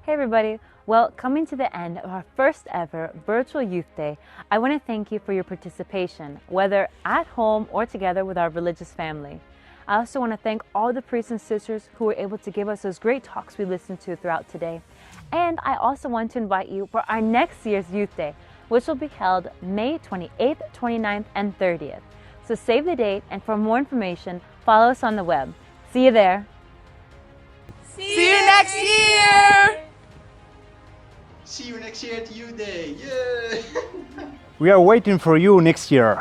Hey everybody! Well, coming to the end of our first ever virtual Youth Day, I want to thank you for your participation, whether at home or together with our religious family. I also want to thank all the priests and sisters who were able to give us those great talks we listened to throughout today. And I also want to invite you for our next year's Youth Day, which will be held May 28th, 29th, and 30th. So save the date, and for more information, follow us on the web. See you there! See you next year! See you next year at Youth Day! Yay! We are waiting for you next year.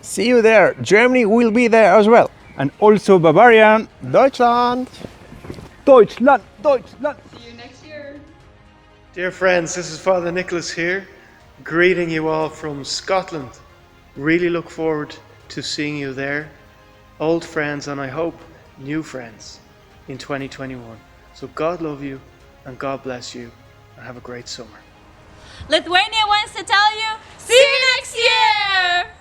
See you there. Germany will be there as well. And also Bavarian. Deutschland. Deutschland, Deutschland. See you next year! Dear friends, this is Father Nicholas here, greeting you all from Scotland. Really look forward to seeing you there. Old friends and I hope new friends in 2021. So God love you and God bless you and have a great summer. Lithuania wants to tell you, see you next year!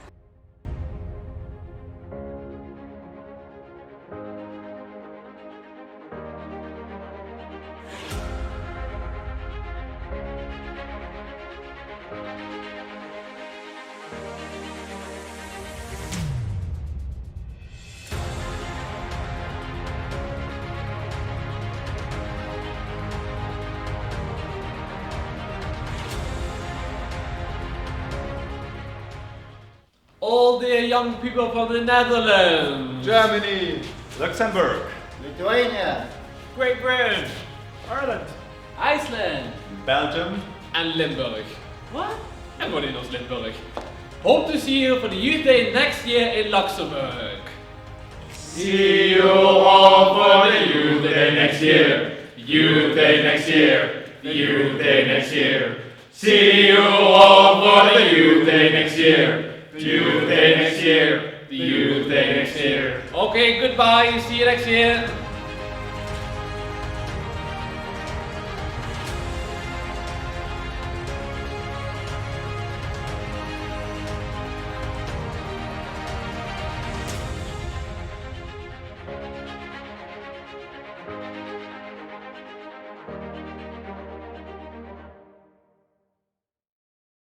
All the young people from the Netherlands, Germany, Luxembourg, Lithuania, Great Britain, Ireland, Iceland, Belgium, and Limburg. What? Everybody knows Limburg. Hope to see you for the Youth Day next year in Luxembourg. See you all for the Youth Day next year. Youth Day next year. Youth Day next year. See you all for the Youth Day next year. Youth Day next year. Youth Day next year. Okay, goodbye. See you next year.